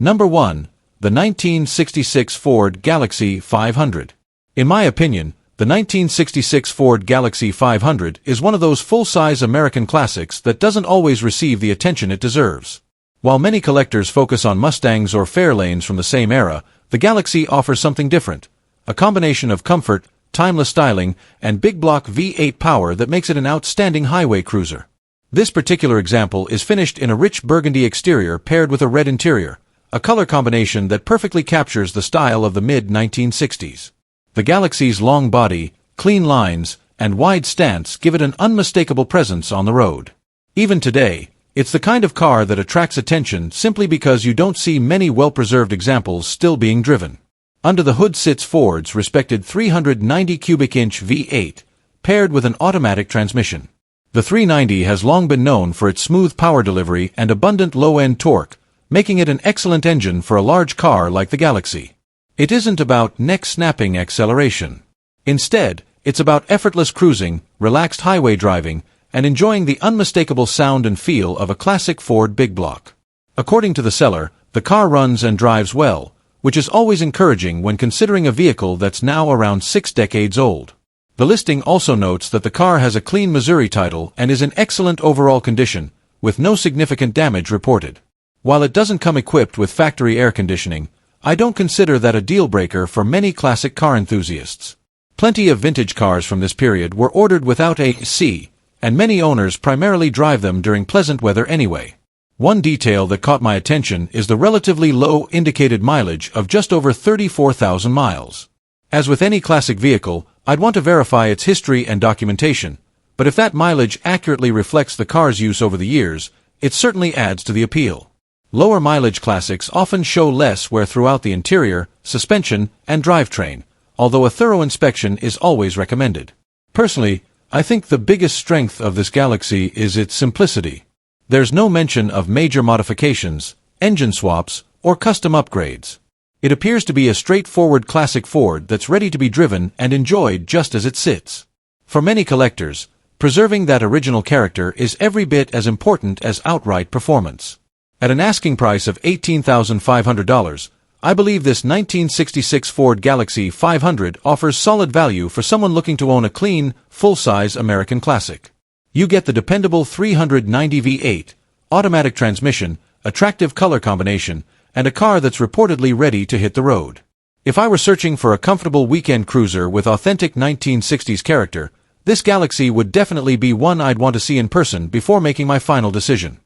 Number 1. The 1966 Ford Galaxie 500. In my opinion, the 1966 Ford Galaxie 500 is one of those full-size American classics that doesn't always receive the attention it deserves. While many collectors focus on Mustangs or Fairlanes from the same era, the Galaxie offers something different, a combination of comfort, timeless styling, and big-block V8 power that makes it an outstanding highway cruiser. This particular example is finished in a rich burgundy exterior paired with a red interior, a color combination that perfectly captures the style of the mid-1960s. The Galaxie's long body, clean lines, and wide stance give it an unmistakable presence on the road. Even today, it's the kind of car that attracts attention simply because you don't see many well-preserved examples still being driven. Under the hood sits Ford's respected 390 cubic inch V8, paired with an automatic transmission. The 390 has long been known for its smooth power delivery and abundant low-end torque, making it an excellent engine for a large car like the Galaxie. It isn't about neck-snapping acceleration. Instead, it's about effortless cruising, relaxed highway driving, and enjoying the unmistakable sound and feel of a classic Ford big block. According to the seller, the car runs and drives well, which is always encouraging when considering a vehicle that's now around 6 decades old. The listing also notes that the car has a clean Missouri title and is in excellent overall condition, with no significant damage reported. While it doesn't come equipped with factory air conditioning, I don't consider that a deal-breaker for many classic car enthusiasts. Plenty of vintage cars from this period were ordered without AC, and many owners primarily drive them during pleasant weather anyway. One detail that caught my attention is the relatively low indicated mileage of just over 34,000 miles. As with any classic vehicle, I'd want to verify its history and documentation, but if that mileage accurately reflects the car's use over the years, it certainly adds to the appeal. Lower mileage classics often show less wear throughout the interior, suspension, and drivetrain, although a thorough inspection is always recommended. Personally, I think the biggest strength of this Galaxie is its simplicity. There's no mention of major modifications, engine swaps, or custom upgrades. It appears to be a straightforward classic Ford that's ready to be driven and enjoyed just as it sits. For many collectors, preserving that original character is every bit as important as outright performance. At an asking price of $18,500, I believe this 1966 Ford Galaxie 500 offers solid value for someone looking to own a clean, full-size American classic. You get the dependable 390 V8, automatic transmission, attractive color combination, and a car that's reportedly ready to hit the road. If I were searching for a comfortable weekend cruiser with authentic 1960s character, this Galaxie would definitely be one I'd want to see in person before making my final decision.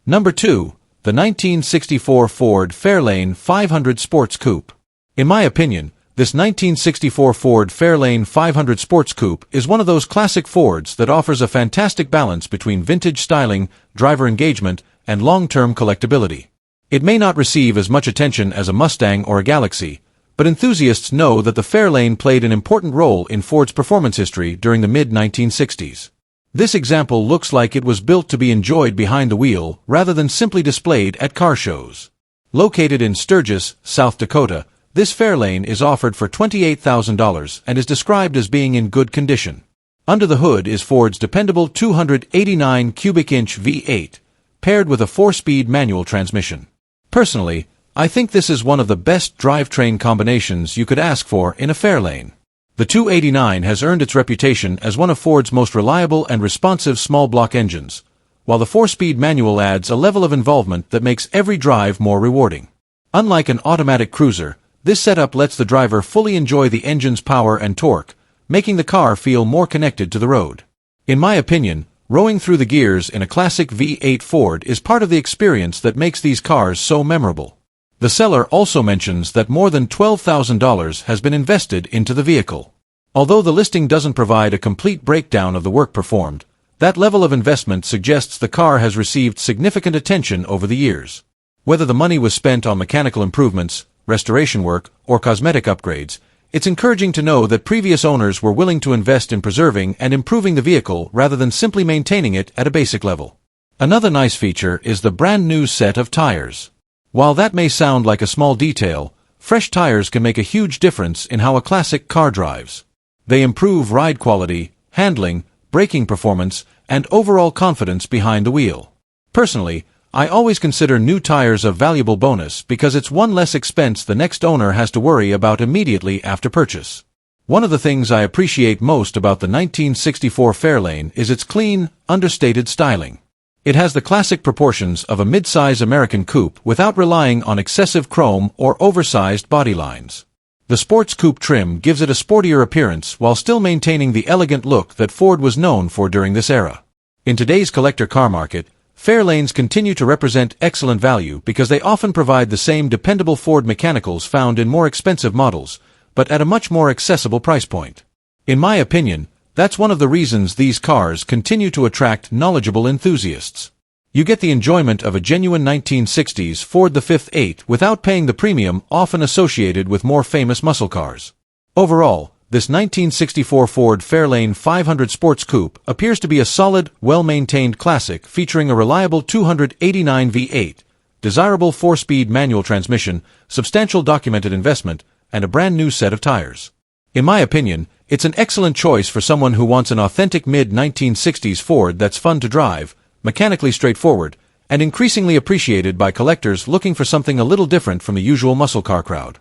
Number 2. The 1964 Ford Fairlane 500 Sports Coupe. In my opinion, this 1964 Ford Fairlane 500 Sports Coupe is one of those classic Fords that offers a fantastic balance between vintage styling, driver engagement, and long-term collectability. It may not receive as much attention as a Mustang or a Galaxie, but enthusiasts know that the Fairlane played an important role in Ford's performance history during the mid-1960s. This example looks like it was built to be enjoyed behind the wheel rather than simply displayed at car shows. Located in Sturgis, South Dakota, this Fairlane is offered for $28,000 and is described as being in good condition. Under the hood is Ford's dependable 289 cubic inch V8, paired with a 4-speed manual transmission. Personally, I think this is one of the best drivetrain combinations you could ask for in a Fairlane. The 289 has earned its reputation as one of Ford's most reliable and responsive small-block engines, while the 4-speed manual adds a level of involvement that makes every drive more rewarding. Unlike an automatic cruiser, this setup lets the driver fully enjoy the engine's power and torque, making the car feel more connected to the road. In my opinion, rowing through the gears in a classic V8 Ford is part of the experience that makes these cars so memorable. The seller also mentions that more than $12,000 has been invested into the vehicle. Although the listing doesn't provide a complete breakdown of the work performed, that level of investment suggests the car has received significant attention over the years. Whether the money was spent on mechanical improvements, restoration work, or cosmetic upgrades, it's encouraging to know that previous owners were willing to invest in preserving and improving the vehicle rather than simply maintaining it at a basic level. Another nice feature is the brand new set of tires. While that may sound like a small detail, fresh tires can make a huge difference in how a classic car drives. They improve ride quality, handling, braking performance, and overall confidence behind the wheel. Personally, I always consider new tires a valuable bonus because it's one less expense the next owner has to worry about immediately after purchase. One of the things I appreciate most about the 1964 Fairlane is its clean, understated styling. It has the classic proportions of a mid-size American coupe without relying on excessive chrome or oversized body lines. The sports coupe trim gives it a sportier appearance while still maintaining the elegant look that Ford was known for during this era. In today's collector car market, Fairlanes continue to represent excellent value because they often provide the same dependable Ford mechanicals found in more expensive models, but at a much more accessible price point. In my opinion, that's one of the reasons these cars continue to attract knowledgeable enthusiasts. You get the enjoyment of a genuine 1960s Ford the Fifth 8 without paying the premium often associated with more famous muscle cars. Overall, this 1964 Ford Fairlane 500 Sports Coupe appears to be a solid, well-maintained classic featuring a reliable 289 V8, desirable 4-speed manual transmission, substantial documented investment, and a brand new set of tires. In my opinion, it's an excellent choice for someone who wants an authentic mid-1960s Ford that's fun to drive, mechanically straightforward, and increasingly appreciated by collectors looking for something a little different from the usual muscle car crowd.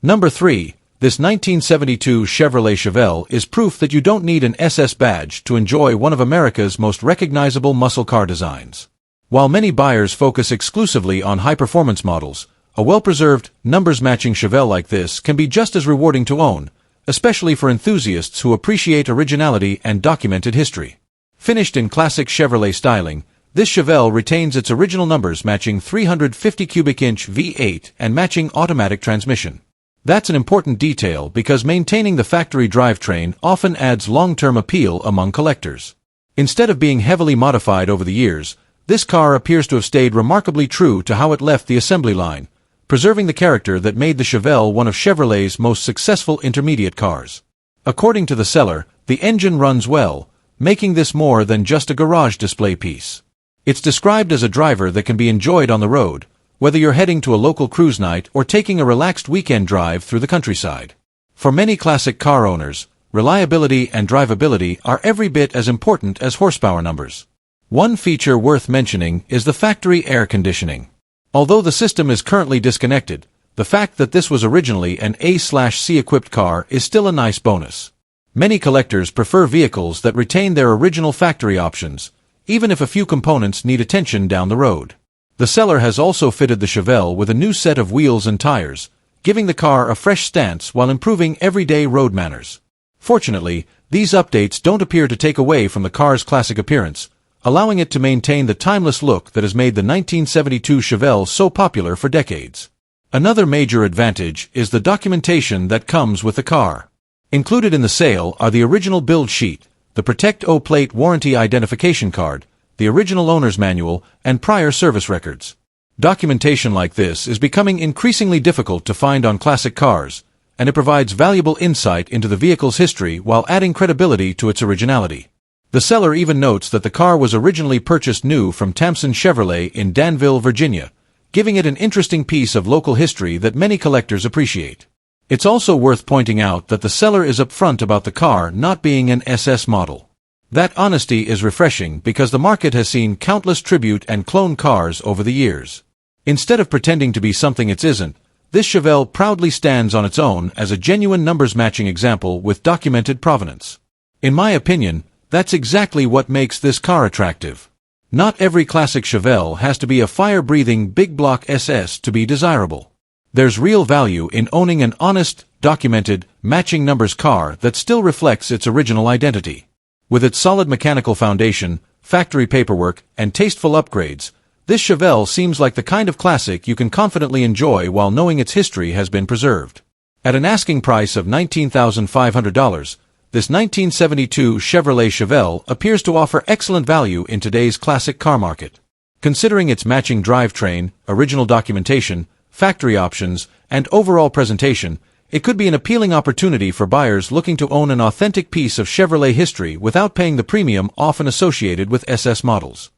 Number 3. This 1972 Chevrolet Chevelle is proof that you don't need an SS badge to enjoy one of America's most recognizable muscle car designs. While many buyers focus exclusively on high-performance models, a well-preserved, numbers-matching Chevelle like this can be just as rewarding to own, especially for enthusiasts who appreciate originality and documented history. Finished in classic Chevrolet styling, this Chevelle retains its original numbers-matching 350 cubic inch V8 and matching automatic transmission. That's an important detail because maintaining the factory drivetrain often adds long-term appeal among collectors. Instead of being heavily modified over the years, this car appears to have stayed remarkably true to how it left the assembly line, preserving the character that made the Chevelle one of Chevrolet's most successful intermediate cars. According to the seller, the engine runs well, making this more than just a garage display piece. It's described as a driver that can be enjoyed on the road, whether you're heading to a local cruise night or taking a relaxed weekend drive through the countryside. For many classic car owners, reliability and drivability are every bit as important as horsepower numbers. One feature worth mentioning is the factory air conditioning. Although the system is currently disconnected, the fact that this was originally an A/C equipped car is still a nice bonus. Many collectors prefer vehicles that retain their original factory options, even if a few components need attention down the road. The seller has also fitted the Chevelle with a new set of wheels and tires, giving the car a fresh stance while improving everyday road manners. Fortunately, these updates don't appear to take away from the car's classic appearance, allowing it to maintain the timeless look that has made the 1972 Chevelle so popular for decades. Another major advantage is the documentation that comes with the car. Included in the sale are the original build sheet, the Protect O-Plate warranty identification card, the original owner's manual, and prior service records. Documentation like this is becoming increasingly difficult to find on classic cars, and it provides valuable insight into the vehicle's history while adding credibility to its originality. The seller even notes that the car was originally purchased new from Tamsen Chevrolet in Danville, Virginia, giving it an interesting piece of local history that many collectors appreciate. It's also worth pointing out that the seller is upfront about the car not being an SS model. That honesty is refreshing because the market has seen countless tribute and clone cars over the years. Instead of pretending to be something it isn't, this Chevelle proudly stands on its own as a genuine numbers-matching example with documented provenance. In my opinion, that's exactly what makes this car attractive. Not every classic Chevelle has to be a fire-breathing big-block SS to be desirable. There's real value in owning an honest, documented, matching numbers car that still reflects its original identity. With its solid mechanical foundation, factory paperwork, and tasteful upgrades, this Chevelle seems like the kind of classic you can confidently enjoy while knowing its history has been preserved. At an asking price of $19,500, this 1972 Chevrolet Chevelle appears to offer excellent value in today's classic car market. Considering its matching drivetrain, original documentation, factory options, and overall presentation, it could be an appealing opportunity for buyers looking to own an authentic piece of Chevrolet history without paying the premium often associated with SS models.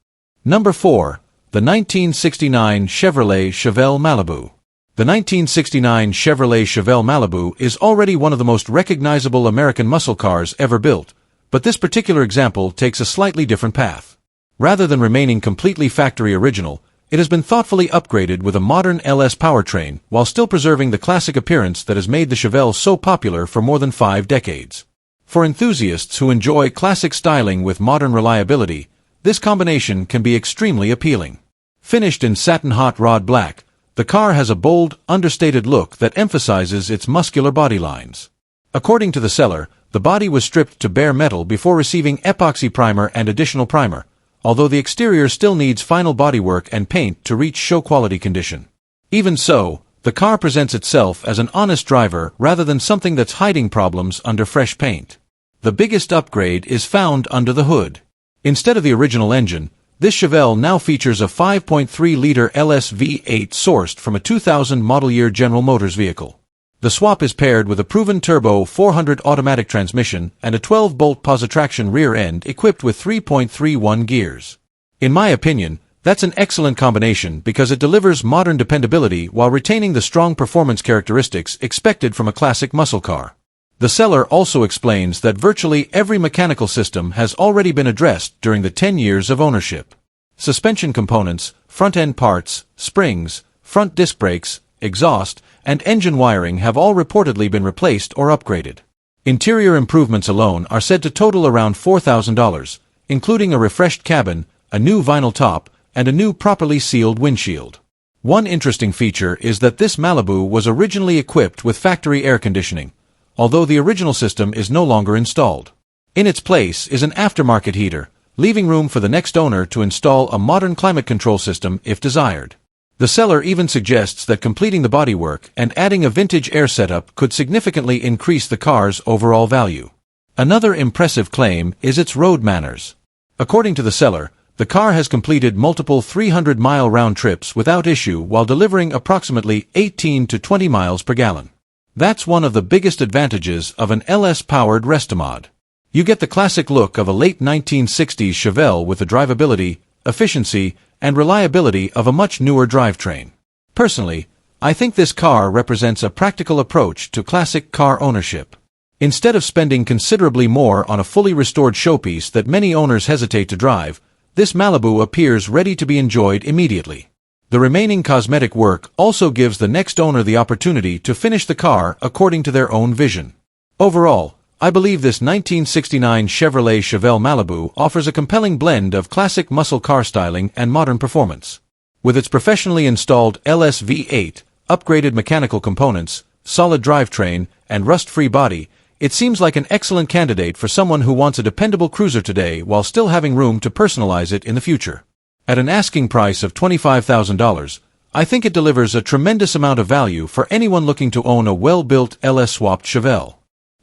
Number 4. The 1969 Chevrolet Chevelle Malibu. The 1969 Chevrolet Chevelle Malibu is already one of the most recognizable American muscle cars ever built, but this particular example takes a slightly different path. Rather than remaining completely factory original, It has been thoughtfully upgraded with a modern LS powertrain while still preserving the classic appearance that has made the Chevelle so popular for more than 5 decades. For enthusiasts who enjoy classic styling with modern reliability, this combination can be extremely appealing. Finished in satin hot rod black, the car has a bold, understated look that emphasizes its muscular body lines. According to the seller, the body was stripped to bare metal before receiving epoxy primer and additional primer, although the exterior still needs final bodywork and paint to reach show-quality condition. Even so, the car presents itself as an honest driver rather than something that's hiding problems under fresh paint. The biggest upgrade is found under the hood. Instead of the original engine, this Chevelle now features a 5.3-liter LS V8 sourced from a 2000 model year General Motors vehicle. The swap is paired with a proven turbo 400 automatic transmission and a 12-bolt positraction rear end equipped with 3.31 gears. In my opinion, that's an excellent combination because it delivers modern dependability while retaining the strong performance characteristics expected from a classic muscle car. The seller also explains that virtually every mechanical system has already been addressed during the 10 years of ownership. Suspension components, front-end parts, springs, front disc brakes, exhaust, and engine wiring have all reportedly been replaced or upgraded. Interior improvements alone are said to total around $4,000, including a refreshed cabin, a new vinyl top, and a new properly sealed windshield. One interesting feature is that this Malibu was originally equipped with factory air conditioning, although the original system is no longer installed. In its place is an aftermarket heater, leaving room for the next owner to install a modern climate control system if desired. The seller even suggests that completing the bodywork and adding a vintage air setup could significantly increase the car's overall value. Another impressive claim is its road manners. According to the seller, the car has completed multiple 300-mile round trips without issue while delivering approximately 18 to 20 miles per gallon. That's one of the biggest advantages of an LS-powered Restomod. You get the classic look of a late 1960s Chevelle with the drivability, efficiency, and reliability of a much newer drivetrain. Personally, I think this car represents a practical approach to classic car ownership. Instead of spending considerably more on a fully restored showpiece that many owners hesitate to drive, this Malibu appears ready to be enjoyed immediately. The remaining cosmetic work also gives the next owner the opportunity to finish the car according to their own vision. Overall, I believe this 1969 Chevrolet Chevelle Malibu offers a compelling blend of classic muscle car styling and modern performance. With its professionally installed LS V8, upgraded mechanical components, solid drivetrain, and rust-free body, it seems like an excellent candidate for someone who wants a dependable cruiser today while still having room to personalize it in the future. At an asking price of $25,000, I think it delivers a tremendous amount of value for anyone looking to own a well-built LS-swapped Chevelle.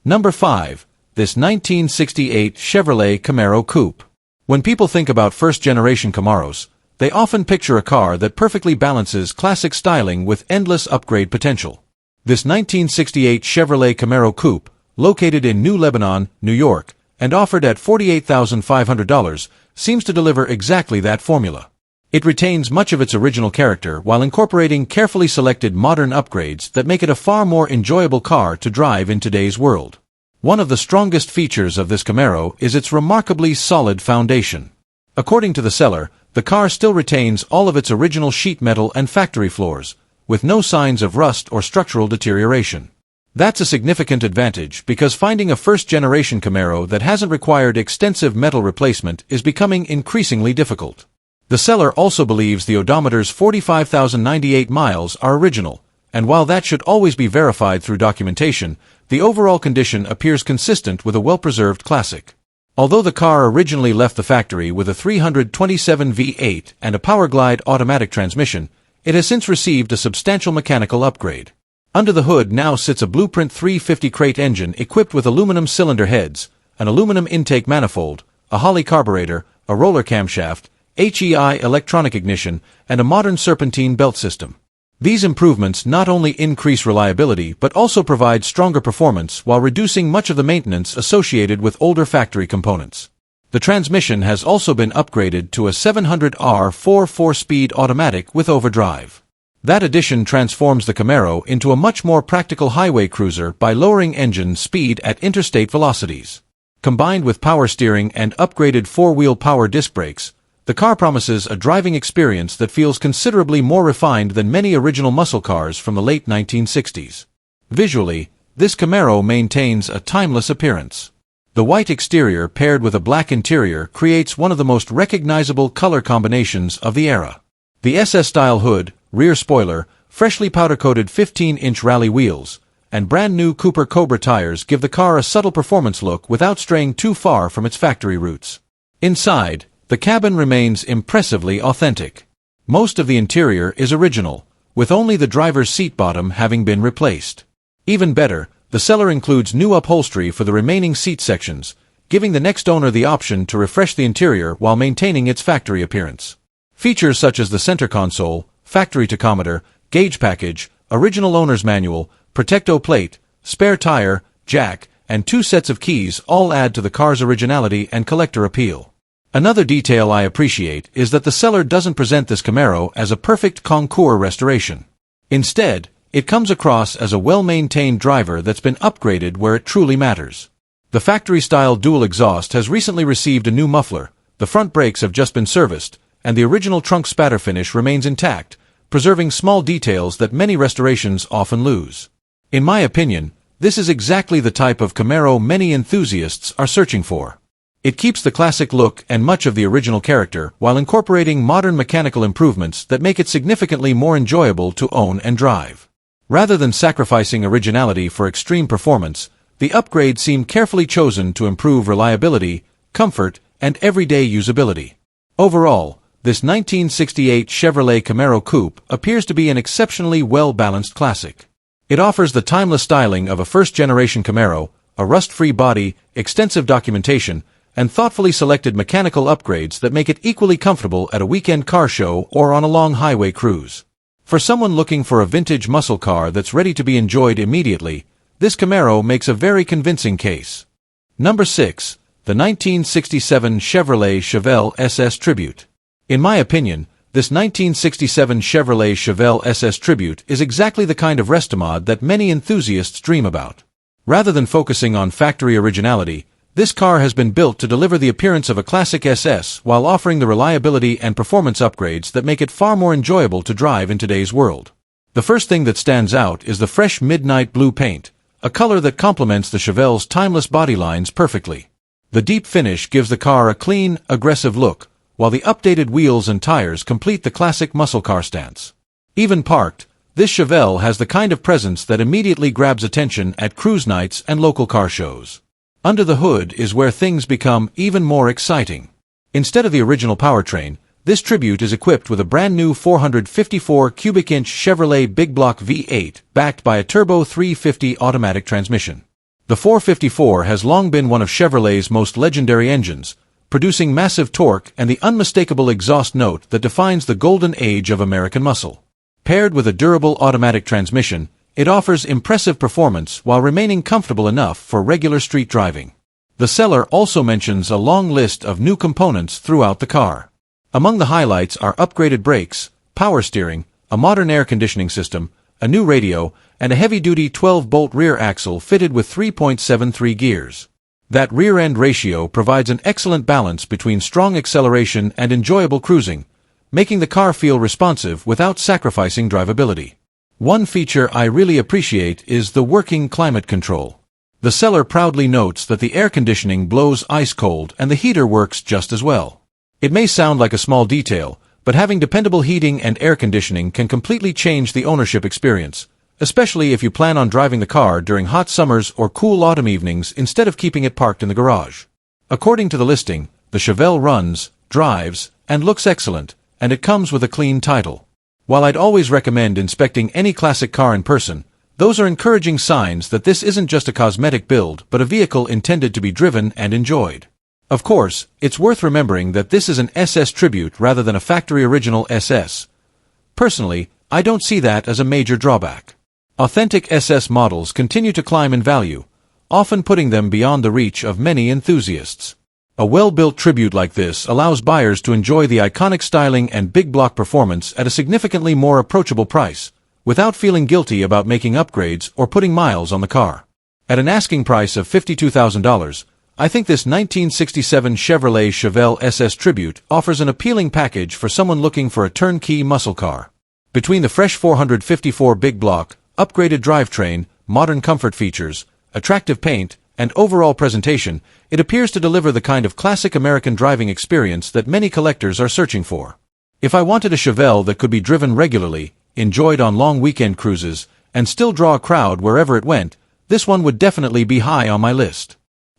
Number 5. This 1968 Chevrolet Camaro Coupe. When people think about first-generation Camaros, they often picture a car that perfectly balances classic styling with endless upgrade potential. This 1968 Chevrolet Camaro Coupe, located in New Lebanon, New York, and offered at $48,500, seems to deliver exactly that formula. It retains much of its original character while incorporating carefully selected modern upgrades that make it a far more enjoyable car to drive in today's world. One of the strongest features of this Camaro is its remarkably solid foundation. According to the seller, the car still retains all of its original sheet metal and factory floors, with no signs of rust or structural deterioration. That's a significant advantage because finding a first-generation Camaro that hasn't required extensive metal replacement is becoming increasingly difficult. The seller also believes the odometer's 45,098 miles are original, and while that should always be verified through documentation, the overall condition appears consistent with a well-preserved classic. Although the car originally left the factory with a 327 V8 and a Powerglide automatic transmission, it has since received a substantial mechanical upgrade. Under the hood now sits a Blueprint 350 crate engine equipped with aluminum cylinder heads, an aluminum intake manifold, a Holley carburetor, a roller camshaft, HEI electronic ignition, and a modern serpentine belt system. These improvements not only increase reliability but also provide stronger performance while reducing much of the maintenance associated with older factory components. The transmission has also been upgraded to a 700R 4-4-speed automatic with overdrive. That addition transforms the Camaro into a much more practical highway cruiser by lowering engine speed at interstate velocities. Combined with power steering and upgraded four-wheel power disc brakes, The car promises a driving experience that feels considerably more refined than many original muscle cars from the late 1960s. Visually, this Camaro maintains a timeless appearance. The white exterior paired with a black interior creates one of the most recognizable color combinations of the era. The SS-style hood, rear spoiler, freshly powder-coated 15-inch rally wheels, and brand-new Cooper Cobra tires give the car a subtle performance look without straying too far from its factory roots. Inside, the cabin remains impressively authentic. Most of the interior is original, with only the driver's seat bottom having been replaced. Even better, the seller includes new upholstery for the remaining seat sections, giving the next owner the option to refresh the interior while maintaining its factory appearance. Features such as the center console, factory tachometer, gauge package, original owner's manual, Protecto plate, spare tire, jack, and 2 sets of keys all add to the car's originality and collector appeal. Another detail I appreciate is that the seller doesn't present this Camaro as a perfect concours restoration. Instead, it comes across as a well-maintained driver that's been upgraded where it truly matters. The factory-style dual exhaust has recently received a new muffler, the front brakes have just been serviced, and the original trunk spatter finish remains intact, preserving small details that many restorations often lose. In my opinion, this is exactly the type of Camaro many enthusiasts are searching for. It keeps the classic look and much of the original character while incorporating modern mechanical improvements that make it significantly more enjoyable to own and drive. Rather than sacrificing originality for extreme performance, the upgrade seemed carefully chosen to improve reliability, comfort, and everyday usability. Overall, this 1968 Chevrolet Camaro Coupe appears to be an exceptionally well-balanced classic. It offers the timeless styling of a first-generation Camaro, a rust-free body, extensive documentation, and thoughtfully selected mechanical upgrades that make it equally comfortable at a weekend car show or on a long highway cruise. For someone looking for a vintage muscle car that's ready to be enjoyed immediately, this Camaro makes a very convincing case. Number 6. The 1967 Chevrolet Chevelle SS Tribute. In my opinion, this 1967 Chevrolet Chevelle SS Tribute is exactly the kind of restomod that many enthusiasts dream about. Rather than focusing on factory originality, this car has been built to deliver the appearance of a classic SS while offering the reliability and performance upgrades that make it far more enjoyable to drive in today's world. The first thing that stands out is the fresh midnight blue paint, a color that complements the Chevelle's timeless body lines perfectly. The deep finish gives the car a clean, aggressive look, while the updated wheels and tires complete the classic muscle car stance. Even parked, this Chevelle has the kind of presence that immediately grabs attention at cruise nights and local car shows. Under the hood is where things become even more exciting. Instead of the original powertrain, this Tribute is equipped with a brand new 454 cubic inch Chevrolet Big Block V8 backed by a turbo 350 automatic transmission. The 454 has long been one of Chevrolet's most legendary engines, producing massive torque and the unmistakable exhaust note that defines the golden age of American muscle. Paired with a durable automatic transmission, it offers impressive performance while remaining comfortable enough for regular street driving. The seller also mentions a long list of new components throughout the car. Among the highlights are upgraded brakes, power steering, a modern air conditioning system, a new radio, and a heavy-duty 12-bolt rear axle fitted with 3.73 gears. That rear-end ratio provides an excellent balance between strong acceleration and enjoyable cruising, making the car feel responsive without sacrificing drivability. One feature I really appreciate is the working climate control. The seller proudly notes that the air conditioning blows ice cold and the heater works just as well. It may sound like a small detail, but having dependable heating and air conditioning can completely change the ownership experience, especially if you plan on driving the car during hot summers or cool autumn evenings instead of keeping it parked in the garage. According to the listing, the Chevelle runs, drives, and looks excellent, and it comes with a clean title. While I'd always recommend inspecting any classic car in person, those are encouraging signs that this isn't just a cosmetic build but a vehicle intended to be driven and enjoyed. Of course, it's worth remembering that this is an SS Tribute rather than a factory original SS. Personally, I don't see that as a major drawback. Authentic SS models continue to climb in value, often putting them beyond the reach of many enthusiasts. A well-built Tribute like this allows buyers to enjoy the iconic styling and big block performance at a significantly more approachable price, without feeling guilty about making upgrades or putting miles on the car. At an asking price of $52,000, I think this 1967 Chevrolet Chevelle SS Tribute offers an appealing package for someone looking for a turnkey muscle car. Between the fresh 454 big block, upgraded drivetrain, modern comfort features, attractive paint, and overall presentation, it appears to deliver the kind of classic American driving experience that many collectors are searching for. If I wanted a Chevelle that could be driven regularly, enjoyed on long weekend cruises, and still draw a crowd wherever it went, this one would definitely be high on my list.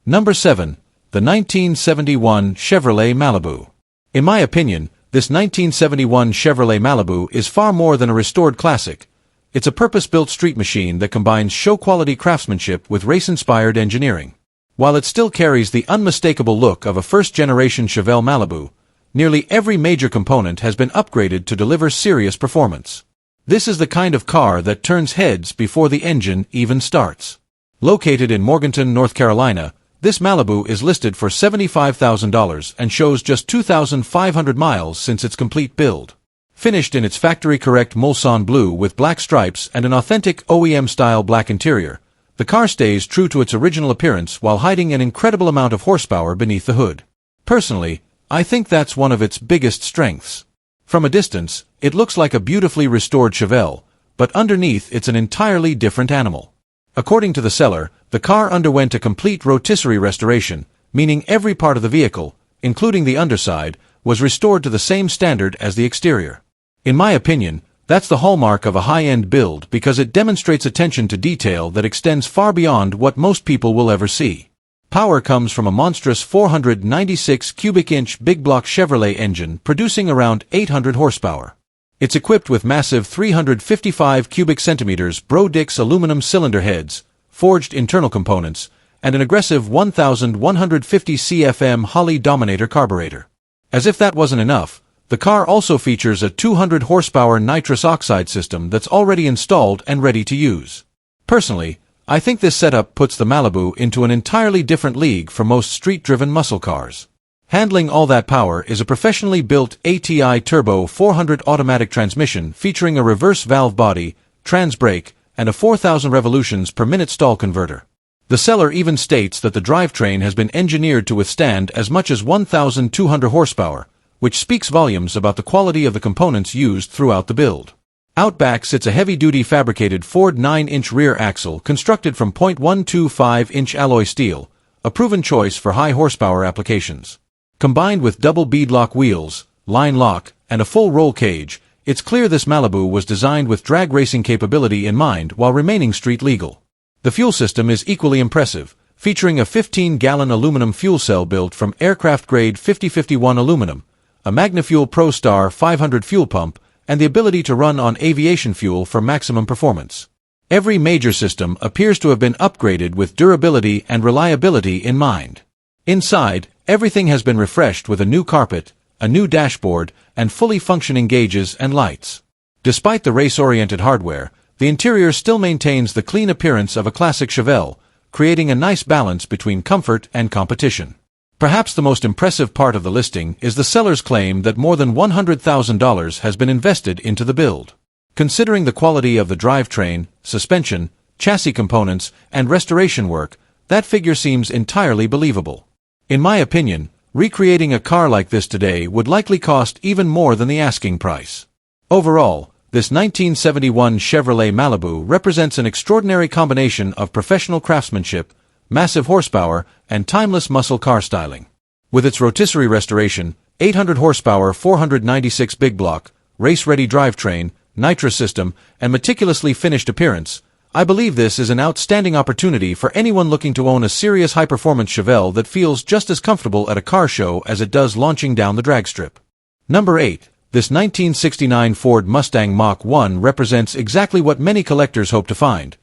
Number 7. The 1971 Chevrolet Malibu. In my opinion, this 1971 Chevrolet Malibu is far more than a restored classic. It's a purpose-built street machine that combines show-quality craftsmanship with race-inspired engineering. While it still carries the unmistakable look of a first-generation Chevelle Malibu, nearly every major component has been upgraded to deliver serious performance. This is the kind of car that turns heads before the engine even starts. Located in Morganton, North Carolina, this Malibu is listed for $75,000 and shows just 2,500 miles since its complete build. Finished in its factory-correct Mulsanne blue with black stripes and an authentic OEM-style black interior, the car stays true to its original appearance while hiding an incredible amount of horsepower beneath the hood. Personally, I think that's one of its biggest strengths. From a distance, it looks like a beautifully restored Chevelle, but underneath it's an entirely different animal. According to the seller, the car underwent a complete rotisserie restoration, meaning every part of the vehicle, including the underside, was restored to the same standard as the exterior. In my opinion, that's the hallmark of a high-end build because it demonstrates attention to detail that extends far beyond what most people will ever see. Power comes from a monstrous 496 cubic inch big block Chevrolet engine producing around 800 horsepower. It's equipped with massive 355 cubic centimeters Bro-Dix aluminum cylinder heads, forged internal components, and an aggressive 1,150 CFM Holley Dominator carburetor. As if that wasn't enough, the car also features a 200 horsepower nitrous oxide system that's already installed and ready to use. Personally, I think this setup puts the Malibu into an entirely different league from most street-driven muscle cars. Handling all that power is a professionally built ATI Turbo 400 automatic transmission featuring a reverse valve body, trans brake, and a 4,000 revolutions per minute stall converter. The seller even states that the drivetrain has been engineered to withstand as much as 1,200 horsepower, which speaks volumes about the quality of the components used throughout the build. Out back sits a heavy-duty fabricated Ford 9-inch rear axle constructed from 0.125-inch alloy steel, a proven choice for high-horsepower applications. Combined with double beadlock wheels, line lock, and a full roll cage, it's clear this Malibu was designed with drag racing capability in mind while remaining street legal. The fuel system is equally impressive, featuring a 15-gallon aluminum fuel cell built from aircraft-grade 5051 aluminum, a MagnaFuel ProStar 500 fuel pump, and the ability to run on aviation fuel for maximum performance. Every major system appears to have been upgraded with durability and reliability in mind. Inside, everything has been refreshed with a new carpet, a new dashboard, and fully functioning gauges and lights. Despite the race-oriented hardware, the interior still maintains the clean appearance of a classic Chevelle, creating a nice balance between comfort and competition. Perhaps the most impressive part of the listing is the seller's claim that more than $100,000 has been invested into the build. Considering the quality of the drivetrain, suspension, chassis components, and restoration work, that figure seems entirely believable. In my opinion, recreating a car like this today would likely cost even more than the asking price. Overall, this 1971 Chevrolet Malibu represents an extraordinary combination of professional craftsmanship, massive horsepower, and timeless muscle car styling. With its rotisserie restoration, 800 horsepower 496 big block, race-ready drivetrain, nitrous system, and meticulously finished appearance, I believe this is an outstanding opportunity for anyone looking to own a serious high-performance Chevelle that feels just as comfortable at a car show as it does launching down the drag strip. Number 8. This 1969 Ford Mustang Mach 1 represents exactly what many collectors hope to find: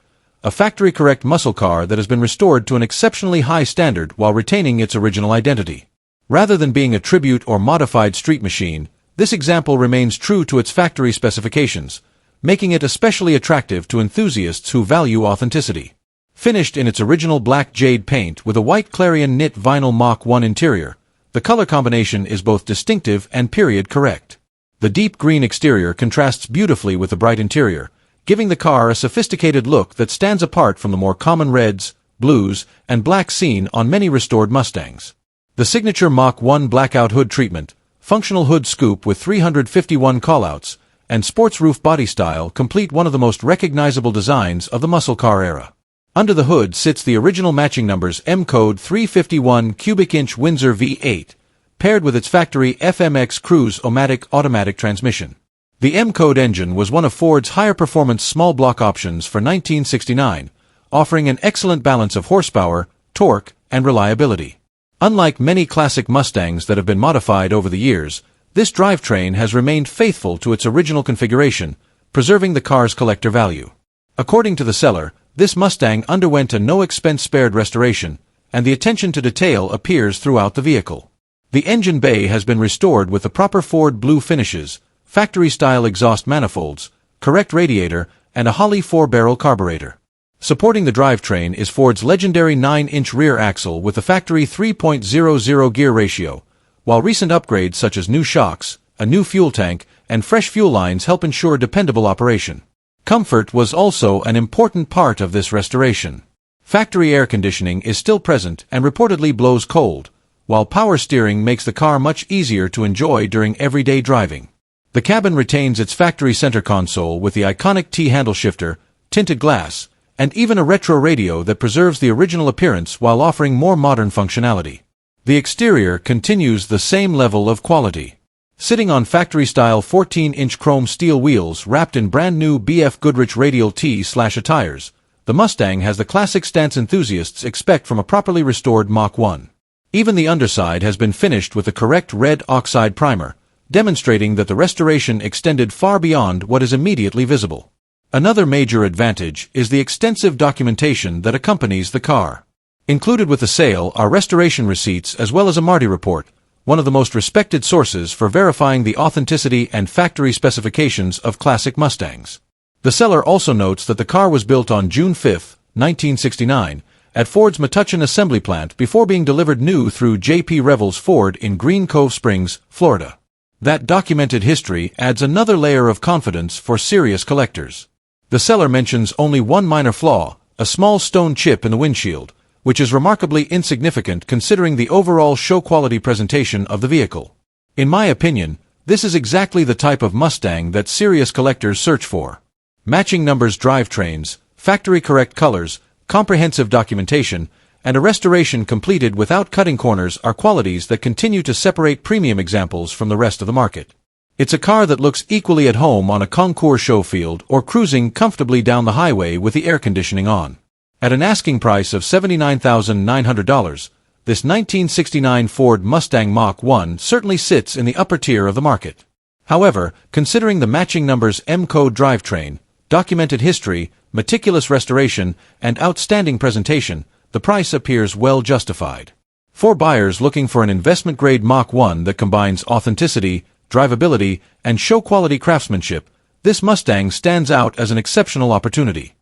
a factory-correct muscle car that has been restored to an exceptionally high standard while retaining its original identity. Rather than being a tribute or modified street machine, this example remains true to its factory specifications, making it especially attractive to enthusiasts who value authenticity. Finished in its original black jade paint with a white Clarion knit vinyl Mach 1 interior, the color combination is both distinctive and period-correct. The deep green exterior contrasts beautifully with the bright interior, giving the car a sophisticated look that stands apart from the more common reds, blues, and black seen on many restored Mustangs. The signature Mach 1 blackout hood treatment, functional hood scoop with 351 callouts, and sports roof body style complete one of the most recognizable designs of the muscle car era. Under the hood sits the original matching numbers M code 351 cubic inch Windsor V8, paired with its factory FMX Cruise-O-Matic automatic transmission. The M code engine was one of Ford's higher performance small block options for 1969, offering an excellent balance of horsepower, torque, and reliability. Unlike many classic Mustangs that have been modified over the years, this drivetrain has remained faithful to its original configuration, preserving the car's collector value. According to the seller, this Mustang underwent a no-expense-spared restoration, and the attention to detail appears throughout the vehicle. The engine bay has been restored with the proper Ford blue finishes, factory-style exhaust manifolds, correct radiator, and a Holley 4-barrel carburetor. Supporting the drivetrain is Ford's legendary 9-inch rear axle with the factory 3.00 gear ratio, while recent upgrades such as new shocks, a new fuel tank, and fresh fuel lines help ensure dependable operation. Comfort was also an important part of this restoration. Factory air conditioning is still present and reportedly blows cold, while power steering makes the car much easier to enjoy during everyday driving. The cabin retains its factory center console with the iconic T-handle shifter, tinted glass, and even a retro radio that preserves the original appearance while offering more modern functionality. The exterior continues the same level of quality. Sitting on factory-style 14-inch chrome steel wheels wrapped in brand-new BF Goodrich radial T/A tires, the Mustang has the classic stance enthusiasts expect from a properly restored Mach 1. Even the underside has been finished with the correct red oxide primer, demonstrating that the restoration extended far beyond what is immediately visible. Another major advantage is the extensive documentation that accompanies the car. Included with the sale are restoration receipts as well as a MARTI report, one of the most respected sources for verifying the authenticity and factory specifications of classic Mustangs. The seller also notes that the car was built on June 5, 1969, at Ford's Metuchen assembly plant before being delivered new through J.P. Revels Ford in Green Cove Springs, Florida. That documented history adds another layer of confidence for serious collectors. The seller mentions only one minor flaw, a small stone chip in the windshield, which is remarkably insignificant considering the overall show-quality presentation of the vehicle. In my opinion, this is exactly the type of Mustang that serious collectors search for. Matching numbers drivetrains, factory-correct colors, comprehensive documentation, and a restoration completed without cutting corners are qualities that continue to separate premium examples from the rest of the market. It's a car that looks equally at home on a concours show field or cruising comfortably down the highway with the air conditioning on. At an asking price of $79,900, this 1969 Ford Mustang Mach 1 certainly sits in the upper tier of the market. However, considering the matching numbers M code drivetrain, documented history, meticulous restoration, and outstanding presentation, the price appears well justified. For buyers looking for an investment-grade Mach 1 that combines authenticity, drivability, and show-quality craftsmanship, this Mustang stands out as an exceptional opportunity.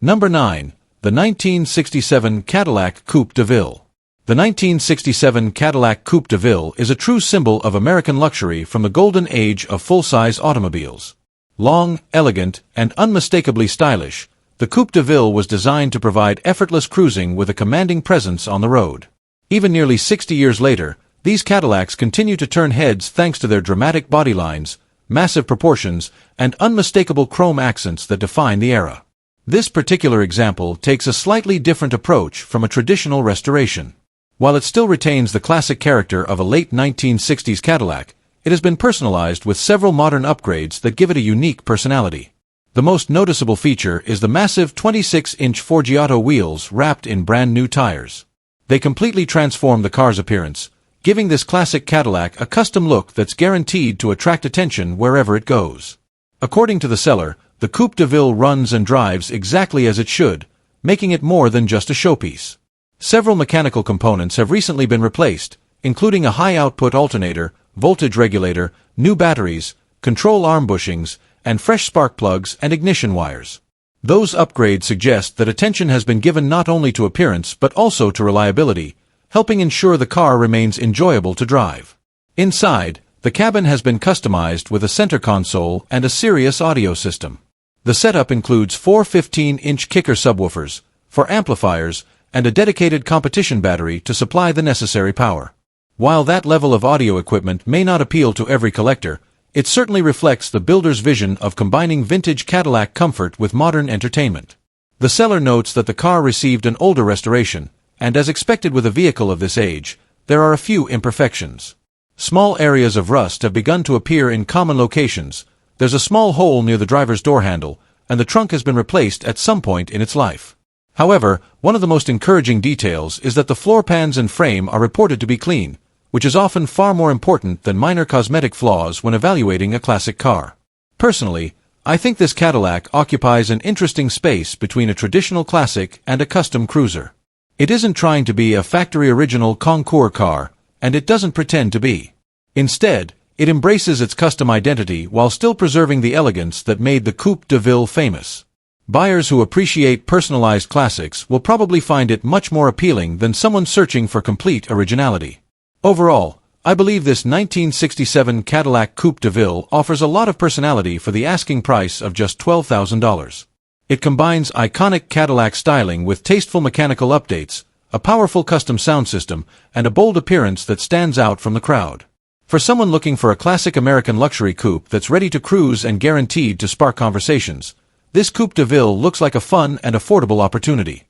Number 9. The 1967 Cadillac Coupe Deville. The 1967 Cadillac Coupe Deville is a true symbol of American luxury from the golden age of full-size automobiles. Long, elegant, and unmistakably stylish, the Coupe Deville was designed to provide effortless cruising with a commanding presence on the road. Even nearly 60 years later, these Cadillacs continue to turn heads thanks to their dramatic body lines, massive proportions, and unmistakable chrome accents that define the era. This particular example takes a slightly different approach from a traditional restoration. While it still retains the classic character of a late 1960s Cadillac, it has been personalized with several modern upgrades that give it a unique personality. The most noticeable feature is the massive 26-inch Forgiato wheels wrapped in brand new tires. They completely transform the car's appearance, giving this classic Cadillac a custom look that's guaranteed to attract attention wherever it goes. According to the seller, the Coupe Deville runs and drives exactly as it should, making it more than just a showpiece. Several mechanical components have recently been replaced, including a high-output alternator, voltage regulator, new batteries, control arm bushings, and fresh spark plugs and ignition wires. Those upgrades suggest that attention has been given not only to appearance but also to reliability, helping ensure the car remains enjoyable to drive. Inside, the cabin has been customized with a center console and a Sirius audio system. The setup includes four 15-inch kicker subwoofers, for amplifiers, and a dedicated competition battery to supply the necessary power. While that level of audio equipment may not appeal to every collector, it certainly reflects the builder's vision of combining vintage Cadillac comfort with modern entertainment. The seller notes that the car received an older restoration, and as expected with a vehicle of this age, there are a few imperfections. Small areas of rust have begun to appear in common locations. There's a small hole near the driver's door handle, and the trunk has been replaced at some point in its life. However, one of the most encouraging details is that the floor pans and frame are reported to be clean, which is often far more important than minor cosmetic flaws when evaluating a classic car. Personally, I think this Cadillac occupies an interesting space between a traditional classic and a custom cruiser. It isn't trying to be a factory-original concours car, and it doesn't pretend to be. Instead, it embraces its custom identity while still preserving the elegance that made the Coupe Deville famous. Buyers who appreciate personalized classics will probably find it much more appealing than someone searching for complete originality. Overall, I believe this 1967 Cadillac Coupe Deville offers a lot of personality for the asking price of just $12,000. It combines iconic Cadillac styling with tasteful mechanical updates, a powerful custom sound system, and a bold appearance that stands out from the crowd. For someone looking for a classic American luxury coupe that's ready to cruise and guaranteed to spark conversations, this Coupe Deville looks like a fun and affordable opportunity.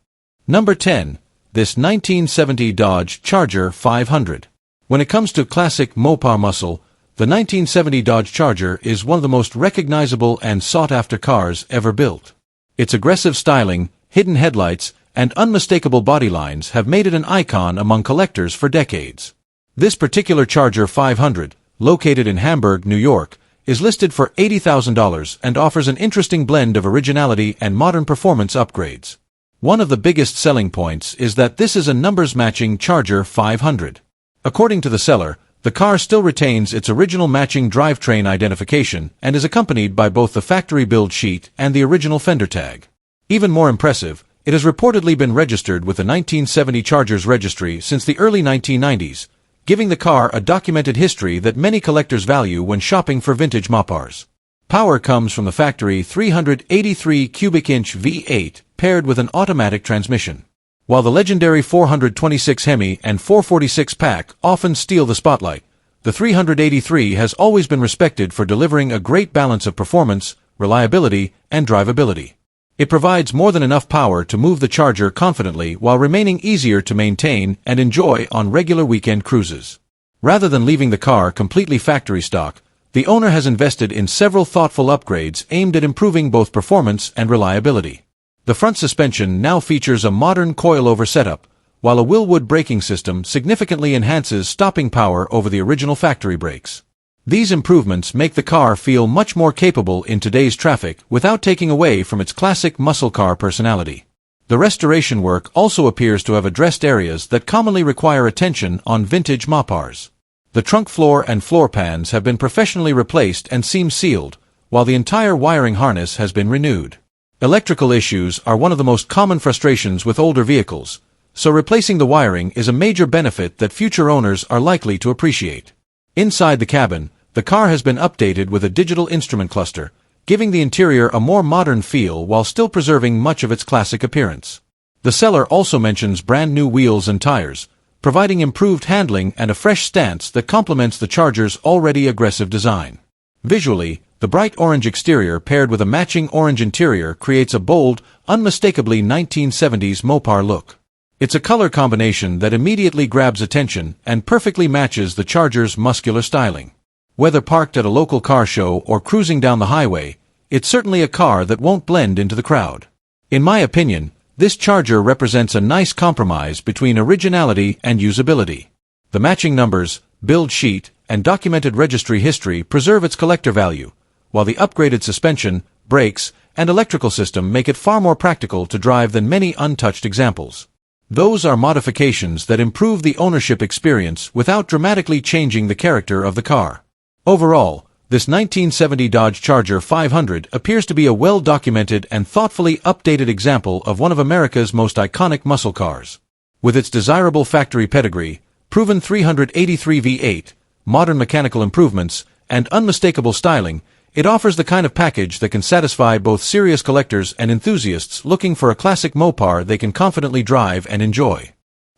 Number 10. This 1970 Dodge Charger 500. When it comes to classic Mopar muscle, the 1970 Dodge Charger is one of the most recognizable and sought-after cars ever built. Its aggressive styling, hidden headlights, and unmistakable body lines have made it an icon among collectors for decades. This particular Charger 500, located in Hamburg, New York, is listed for $80,000 and offers an interesting blend of originality and modern performance upgrades. One of the biggest selling points is that this is a numbers-matching Charger 500. According to the seller, the car still retains its original matching drivetrain identification and is accompanied by both the factory build sheet and the original fender tag. Even more impressive, it has reportedly been registered with the 1970 Chargers registry since the early 1990s, giving the car a documented history that many collectors value when shopping for vintage Mopars. Power comes from the factory 383 cubic inch V8 paired with an automatic transmission. While the legendary 426 Hemi and 446 pack often steal the spotlight, the 383 has always been respected for delivering a great balance of performance, reliability, and drivability. It provides more than enough power to move the Charger confidently while remaining easier to maintain and enjoy on regular weekend cruises. Rather than leaving the car completely factory stock, the owner has invested in several thoughtful upgrades aimed at improving both performance and reliability. The front suspension now features a modern coilover setup, while a Willwood braking system significantly enhances stopping power over the original factory brakes. These improvements make the car feel much more capable in today's traffic without taking away from its classic muscle car personality. The restoration work also appears to have addressed areas that commonly require attention on vintage Mopars. The trunk floor and floor pans have been professionally replaced and seam sealed, while the entire wiring harness has been renewed. Electrical issues are one of the most common frustrations with older vehicles, so replacing the wiring is a major benefit that future owners are likely to appreciate. Inside the cabin, the car has been updated with a digital instrument cluster, giving the interior a more modern feel while still preserving much of its classic appearance. The seller also mentions brand new wheels and tires, providing improved handling and a fresh stance that complements the Charger's already aggressive design. Visually, the bright orange exterior paired with a matching orange interior creates a bold, unmistakably 1970s Mopar look. It's a color combination that immediately grabs attention and perfectly matches the Charger's muscular styling. Whether parked at a local car show or cruising down the highway, it's certainly a car that won't blend into the crowd. In my opinion, this Charger represents a nice compromise between originality and usability. The matching numbers, build sheet, and documented registry history preserve its collector value, while the upgraded suspension, brakes, and electrical system make it far more practical to drive than many untouched examples. Those are modifications that improve the ownership experience without dramatically changing the character of the car. Overall, this 1970 Dodge Charger 500 appears to be a well-documented and thoughtfully updated example of one of America's most iconic muscle cars. With its desirable factory pedigree, proven 383 V8, modern mechanical improvements, and unmistakable styling, It offers the kind of package that can satisfy both serious collectors and enthusiasts looking for a classic Mopar they can confidently drive and enjoy.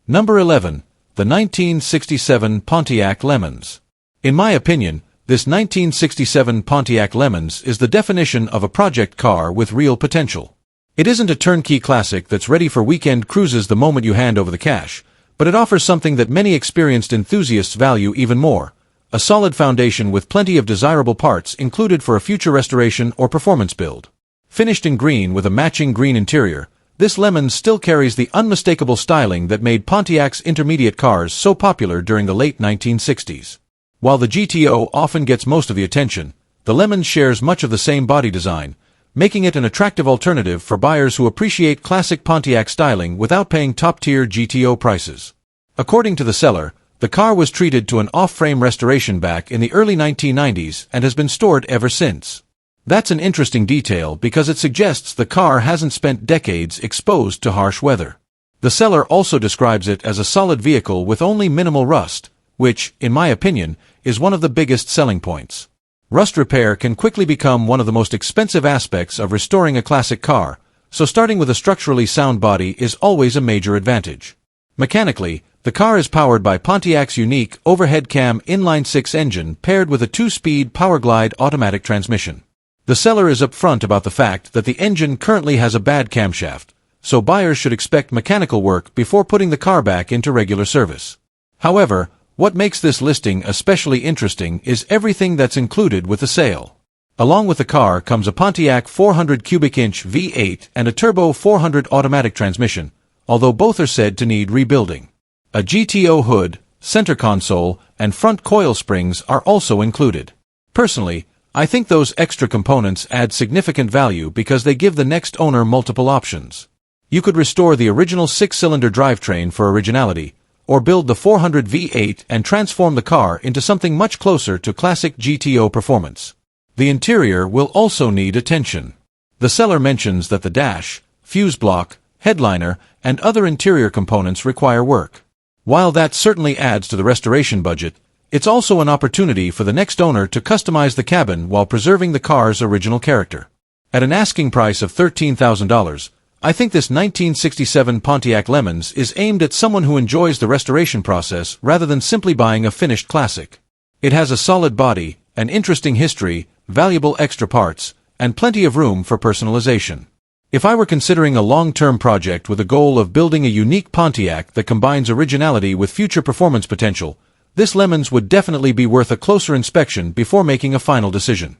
Number 11. The 1967 Pontiac Lemans. In my opinion, this 1967 Pontiac Lemans is the definition of a project car with real potential. It isn't a turnkey classic that's ready for weekend cruises the moment you hand over the cash, but it offers something that many experienced enthusiasts value even more: a solid foundation with plenty of desirable parts included for a future restoration or performance build. Finished in green with a matching green interior, this Lemans still carries the unmistakable styling that made Pontiac's intermediate cars so popular during the late 1960s. While the GTO often gets most of the attention, the Lemans shares much of the same body design, making it an attractive alternative for buyers who appreciate classic Pontiac styling without paying top-tier GTO prices. According to the seller, the car was treated to an off-frame restoration back in the early 1990s and has been stored ever since. That's an interesting detail because it suggests the car hasn't spent decades exposed to harsh weather. The seller also describes it as a solid vehicle with only minimal rust, which, in my opinion, is one of the biggest selling points. Rust repair can quickly become one of the most expensive aspects of restoring a classic car, so starting with a structurally sound body is always a major advantage. Mechanically, the car is powered by Pontiac's unique overhead cam inline-six engine paired with a 2-speed Powerglide automatic transmission. The seller is upfront about the fact that the engine currently has a bad camshaft, so buyers should expect mechanical work before putting the car back into regular service. However, what makes this listing especially interesting is everything that's included with the sale. Along with the car comes a Pontiac 400 cubic inch V8 and a turbo 400 automatic transmission, although both are said to need rebuilding. A GTO hood, center console, and front coil springs are also included. Personally, I think those extra components add significant value because they give the next owner multiple options. You could restore the original 6-cylinder drivetrain for originality, or build the 400 V8 and transform the car into something much closer to classic GTO performance. The interior will also need attention. The seller mentions that the dash, fuse block, headliner, and other interior components require work. While that certainly adds to the restoration budget, it's also an opportunity for the next owner to customize the cabin while preserving the car's original character. At an asking price of $13,000, I think this 1967 Pontiac Lemans is aimed at someone who enjoys the restoration process rather than simply buying a finished classic. It has a solid body, an interesting history, valuable extra parts, and plenty of room for personalization. If I were considering a long-term project with a goal of building a unique Pontiac that combines originality with future performance potential, this Lemans would definitely be worth a closer inspection before making a final decision.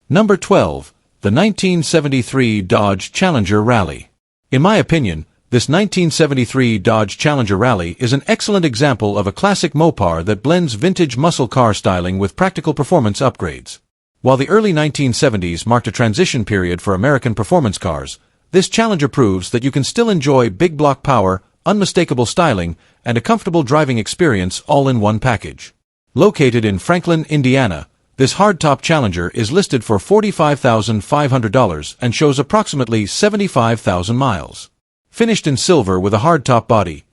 Number 12. The 1973 Dodge Challenger Rally. In my opinion, this 1973 Dodge Challenger Rally is an excellent example of a classic Mopar that blends vintage muscle car styling with practical performance upgrades. While the early 1970s marked a transition period for American performance cars, this Challenger proves that you can still enjoy big block power, unmistakable styling, and a comfortable driving experience all in one package. Located in Franklin, Indiana, this hardtop Challenger is listed for $45,500 and shows approximately 75,000 miles. Finished in silver with a hardtop body,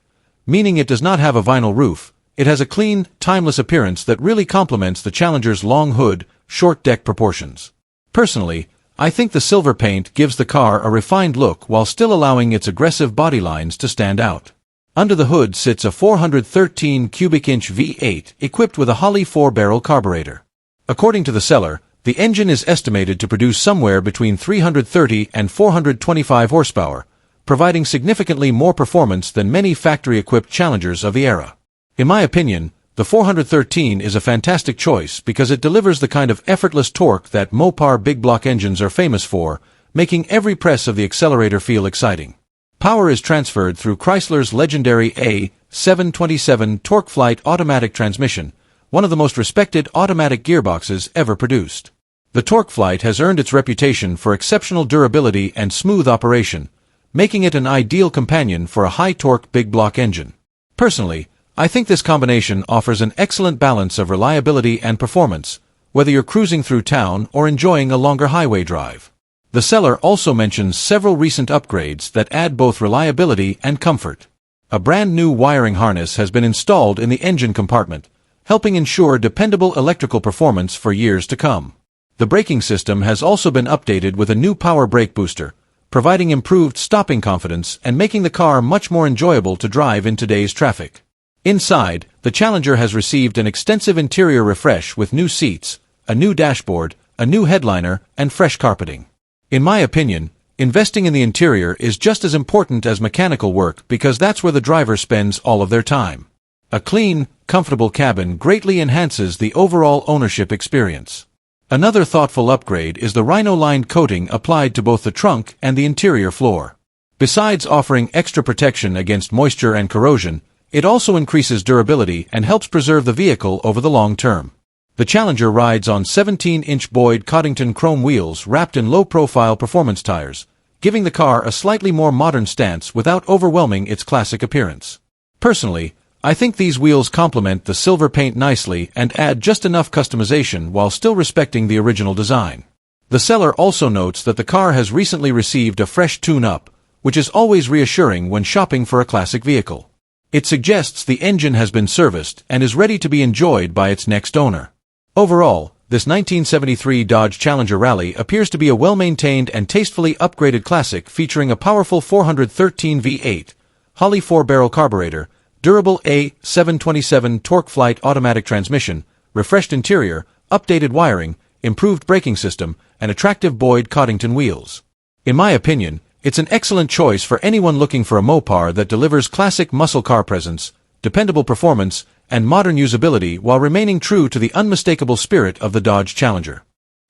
meaning it does not have a vinyl roof, it has a clean, timeless appearance that really complements the Challenger's long hood, short deck proportions. Personally, I think the silver paint gives the car a refined look while still allowing its aggressive body lines to stand out. Under the hood sits a 413 cubic inch V8 equipped with a Holley 4-barrel carburetor. According to the seller, the engine is estimated to produce somewhere between 330 and 425 horsepower, providing significantly more performance than many factory-equipped Challengers of the era. In my opinion, the 413 is a fantastic choice because it delivers the kind of effortless torque that Mopar big block engines are famous for, making every press of the accelerator feel exciting. Power is transferred through Chrysler's legendary A727 TorqueFlite automatic transmission, one of the most respected automatic gearboxes ever produced. The TorqueFlite has earned its reputation for exceptional durability and smooth operation, making it an ideal companion for a high-torque big block engine. Personally, I think this combination offers an excellent balance of reliability and performance, whether you're cruising through town or enjoying a longer highway drive. The seller also mentions several recent upgrades that add both reliability and comfort. A brand new wiring harness has been installed in the engine compartment, helping ensure dependable electrical performance for years to come. The braking system has also been updated with a new power brake booster, providing improved stopping confidence and making the car much more enjoyable to drive in today's traffic. Inside, the Challenger has received an extensive interior refresh with new seats, a new dashboard, a new headliner, and fresh carpeting. In my opinion, investing in the interior is just as important as mechanical work because that's where the driver spends all of their time. A clean, comfortable cabin greatly enhances the overall ownership experience. Another thoughtful upgrade is the rhino-lined coating applied to both the trunk and the interior floor. Besides offering extra protection against moisture and corrosion, it also increases durability and helps preserve the vehicle over the long term. The Challenger rides on 17-inch Boyd Coddington chrome wheels wrapped in low-profile performance tires, giving the car a slightly more modern stance without overwhelming its classic appearance. Personally, I think these wheels complement the silver paint nicely and add just enough customization while still respecting the original design. The seller also notes that the car has recently received a fresh tune-up, which is always reassuring when shopping for a classic vehicle. It suggests the engine has been serviced and is ready to be enjoyed by its next owner. Overall, this 1973 Dodge Challenger Rally appears to be a well-maintained and tastefully upgraded classic featuring a powerful 413 V8, Holley 4-barrel carburetor, durable A727 torque flight automatic transmission, refreshed interior, updated wiring, improved braking system, and attractive Boyd Coddington wheels. In my opinion, it's an excellent choice for anyone looking for a Mopar that delivers classic muscle car presence, dependable performance, and modern usability while remaining true to the unmistakable spirit of the Dodge Challenger.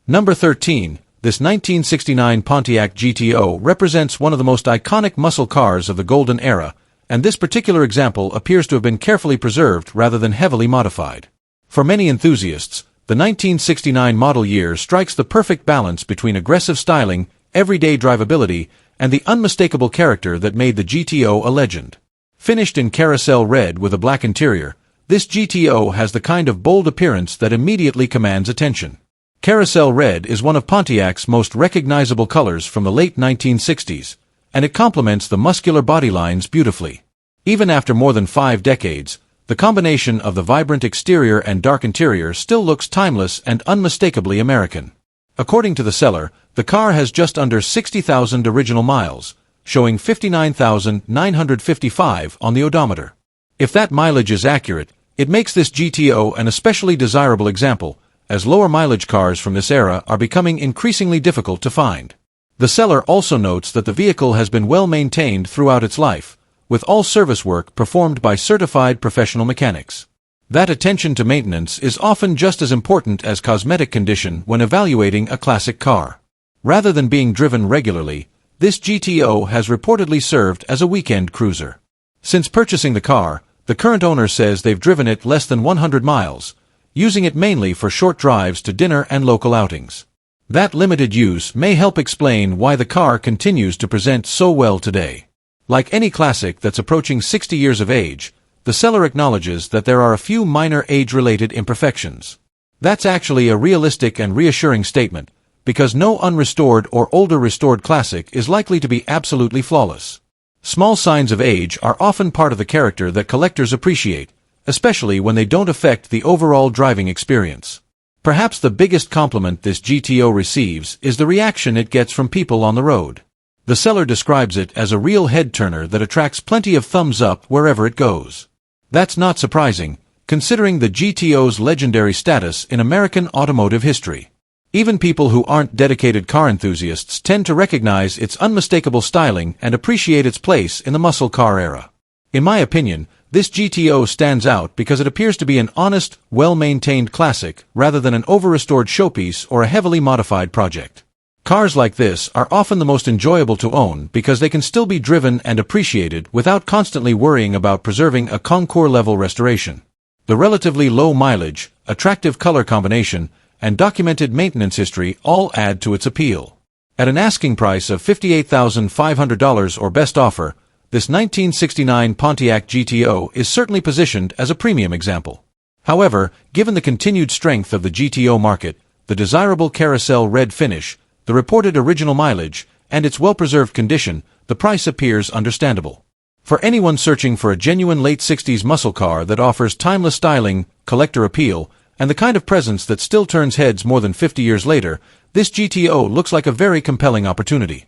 Number 13. This 1969 Pontiac GTO represents one of the most iconic muscle cars of the golden era, and this particular example appears to have been carefully preserved rather than heavily modified. For many enthusiasts, the 1969 model year strikes the perfect balance between aggressive styling, everyday drivability, and the unmistakable character that made the GTO a legend. Finished in carousel red with a black interior, this GTO has the kind of bold appearance that immediately commands attention. Carousel red is one of Pontiac's most recognizable colors from the late 1960s, and it complements the muscular body lines beautifully. Even after more than 5 decades, the combination of the vibrant exterior and dark interior still looks timeless and unmistakably American. According to the seller, the car has just under 60,000 original miles, showing 59,955 on the odometer. If that mileage is accurate, it makes this GTO an especially desirable example, as lower mileage cars from this era are becoming increasingly difficult to find. The seller also notes that the vehicle has been well maintained throughout its life, with all service work performed by certified professional mechanics. That attention to maintenance is often just as important as cosmetic condition when evaluating a classic car. Rather than being driven regularly, this GTO has reportedly served as a weekend cruiser. Since purchasing the car, the current owner says they've driven it less than 100 miles, using it mainly for short drives to dinner and local outings. That limited use may help explain why the car continues to present so well today. Like any classic that's approaching 60 years of age, the seller acknowledges that there are a few minor age-related imperfections. That's actually a realistic and reassuring statement, because no unrestored or older restored classic is likely to be absolutely flawless. Small signs of age are often part of the character that collectors appreciate, especially when they don't affect the overall driving experience. Perhaps the biggest compliment this GTO receives is the reaction it gets from people on the road. The seller describes it as a real head-turner that attracts plenty of thumbs up wherever it goes. That's not surprising, considering the GTO's legendary status in American automotive history. Even people who aren't dedicated car enthusiasts tend to recognize its unmistakable styling and appreciate its place in the muscle car era. In my opinion, this GTO stands out because it appears to be an honest, well-maintained classic rather than an over-restored showpiece or a heavily modified project. Cars like this are often the most enjoyable to own because they can still be driven and appreciated without constantly worrying about preserving a concours-level restoration. The relatively low mileage, attractive color combination, and documented maintenance history all add to its appeal. At an asking price of $58,500 or best offer, this 1969 Pontiac GTO is certainly positioned as a premium example. However, given the continued strength of the GTO market, the desirable carousel red finish, the reported original mileage, and its well-preserved condition, the price appears understandable. For anyone searching for a genuine late 60s muscle car that offers timeless styling, collector appeal, and the kind of presence that still turns heads more than 50 years later, this GTO looks like a very compelling opportunity.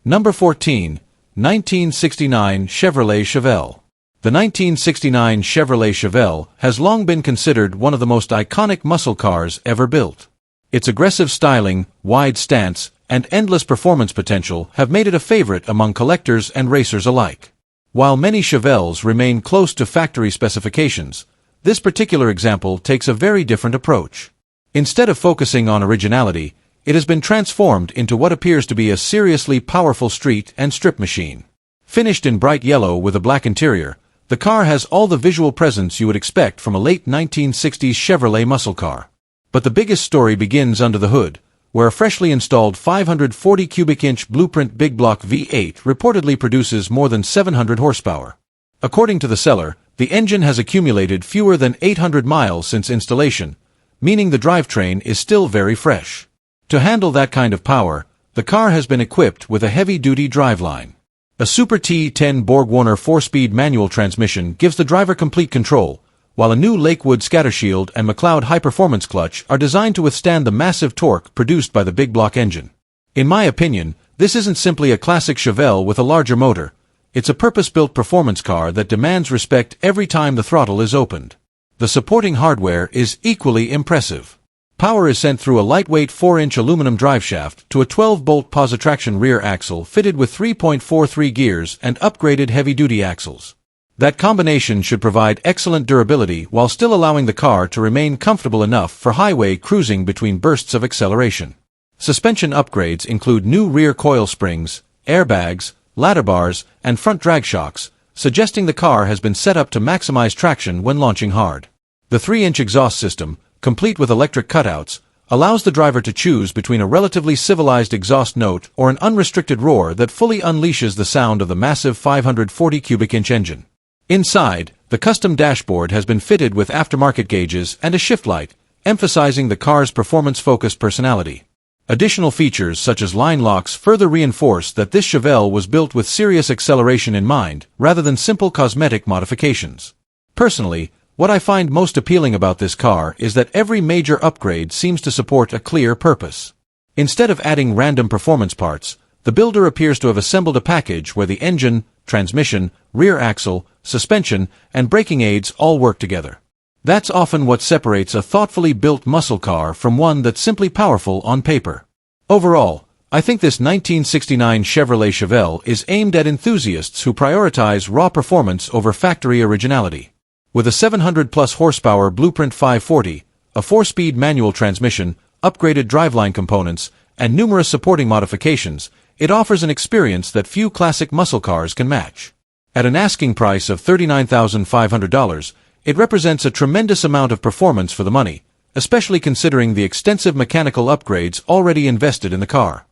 Number 14. 1969 Chevrolet Chevelle. The 1969 Chevrolet Chevelle has long been considered one of the most iconic muscle cars ever built. Its aggressive styling, wide stance, and endless performance potential have made it a favorite among collectors and racers alike. While many Chevelles remain close to factory specifications, this particular example takes a very different approach. Instead of focusing on originality, it has been transformed into what appears to be a seriously powerful street and strip machine. Finished in bright yellow with a black interior, the car has all the visual presence you would expect from a late 1960s Chevrolet muscle car. But the biggest story begins under the hood, where a freshly installed 540 cubic inch blueprint big block V8 reportedly produces more than 700 horsepower. According to the seller, the engine has accumulated fewer than 800 miles since installation, meaning the drivetrain is still very fresh. To handle that kind of power, the car has been equipped with a heavy-duty driveline. A Super T10 Borg-Warner 4-speed manual transmission gives the driver complete control, while a new Lakewood scattershield and McLeod high-performance clutch are designed to withstand the massive torque produced by the big block engine. In my opinion, this isn't simply a classic Chevelle with a larger motor. It's a purpose-built performance car that demands respect every time the throttle is opened. The supporting hardware is equally impressive. Power is sent through a lightweight 4-inch aluminum driveshaft to a 12-bolt positraction rear axle fitted with 3.43 gears and upgraded heavy-duty axles. That combination should provide excellent durability while still allowing the car to remain comfortable enough for highway cruising between bursts of acceleration. Suspension upgrades include new rear coil springs, airbags, ladder bars, and front drag shocks, suggesting the car has been set up to maximize traction when launching hard. The 3-inch exhaust system, complete with electric cutouts, allows the driver to choose between a relatively civilized exhaust note or an unrestricted roar that fully unleashes the sound of the massive 540 cubic inch engine. Inside, the custom dashboard has been fitted with aftermarket gauges and a shift light, emphasizing the car's performance-focused personality. Additional features such as line locks further reinforce that this Chevelle was built with serious acceleration in mind, rather than simple cosmetic modifications. Personally, what I find most appealing about this car is that every major upgrade seems to support a clear purpose. Instead of adding random performance parts, the builder appears to have assembled a package where the engine, transmission, rear axle, suspension, and braking aids all work together. That's often what separates a thoughtfully built muscle car from one that's simply powerful on paper. Overall, I think this 1969 Chevrolet Chevelle is aimed at enthusiasts who prioritize raw performance over factory originality. With a 700-plus horsepower Blueprint 540, a 4-speed manual transmission, upgraded driveline components, and numerous supporting modifications, it offers an experience that few classic muscle cars can match. At an asking price of $39,500, it represents a tremendous amount of performance for the money, especially considering the extensive mechanical upgrades already invested in the car.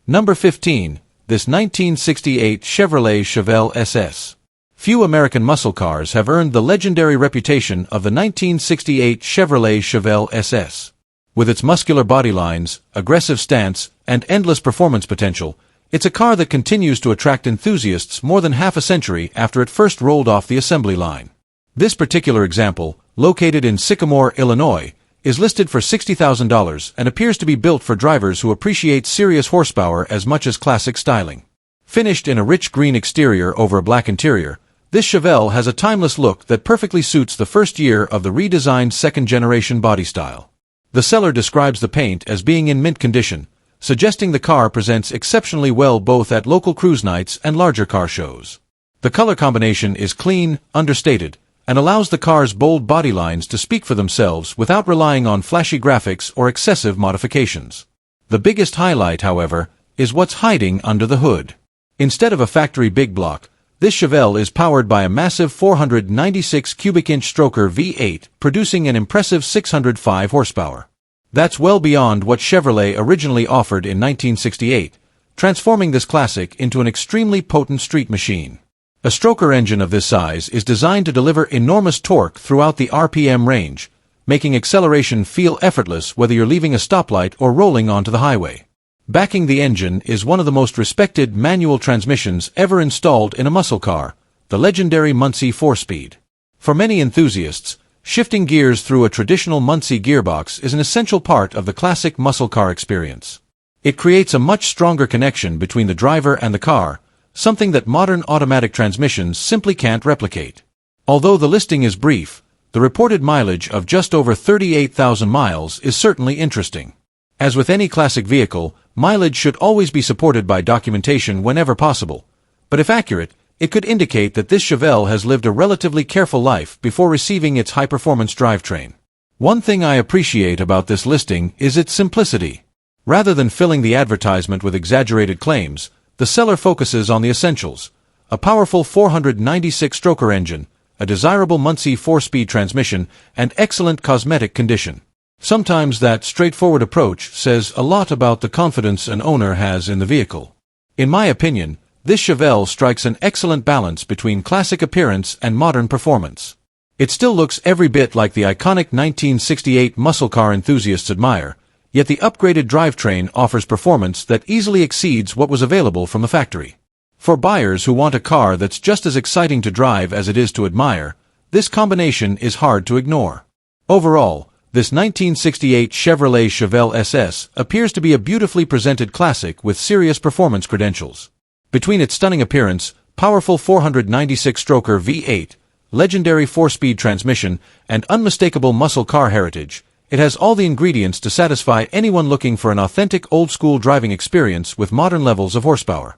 Number 15. This 1968 Chevrolet Chevelle SS. Few American muscle cars have earned the legendary reputation of the 1968 Chevrolet Chevelle SS. With its muscular body lines, aggressive stance, and endless performance potential, it's a car that continues to attract enthusiasts more than half a century after it first rolled off the assembly line. This particular example, located in Sycamore, Illinois, is listed for $60,000 and appears to be built for drivers who appreciate serious horsepower as much as classic styling. Finished in a rich green exterior over a black interior, this Chevelle has a timeless look that perfectly suits the first year of the redesigned second-generation body style. The seller describes the paint as being in mint condition, suggesting the car presents exceptionally well both at local cruise nights and larger car shows. The color combination is clean, understated, and allows the car's bold body lines to speak for themselves without relying on flashy graphics or excessive modifications. The biggest highlight, however, is what's hiding under the hood. Instead of a factory big block, this Chevelle is powered by a massive 496 cubic inch stroker V8, producing an impressive 605 horsepower. That's well beyond what Chevrolet originally offered in 1968, transforming this classic into an extremely potent street machine. A stroker engine of this size is designed to deliver enormous torque throughout the RPM range, making acceleration feel effortless whether you're leaving a stoplight or rolling onto the highway. Backing the engine is one of the most respected manual transmissions ever installed in a muscle car, the legendary Muncie 4-speed. For many enthusiasts, Shifting gears through a traditional Muncie gearbox is an essential part of the classic muscle car experience. It creates a much stronger connection between the driver and the car, something that modern automatic transmissions simply can't replicate. Although the listing is brief, the reported mileage of just over 38,000 miles is certainly interesting. As with any classic vehicle, mileage should always be supported by documentation whenever possible, but if accurate, it could indicate that this Chevelle has lived a relatively careful life before receiving its high-performance drivetrain. One thing I appreciate about this listing is its simplicity. Rather than filling the advertisement with exaggerated claims, the seller focuses on the essentials: a powerful 496-stroker engine, a desirable Muncie 4-speed transmission, and excellent cosmetic condition. Sometimes that straightforward approach says a lot about the confidence an owner has in the vehicle. In my opinion, this Chevelle strikes an excellent balance between classic appearance and modern performance. It still looks every bit like the iconic 1968 muscle car enthusiasts admire, yet the upgraded drivetrain offers performance that easily exceeds what was available from the factory. For buyers who want a car that's just as exciting to drive as it is to admire, this combination is hard to ignore. Overall, this 1968 Chevrolet Chevelle SS appears to be a beautifully presented classic with serious performance credentials. Between its stunning appearance, powerful 496-stroker V8, legendary 4-speed transmission, and unmistakable muscle car heritage, it has all the ingredients to satisfy anyone looking for an authentic old-school driving experience with modern levels of horsepower.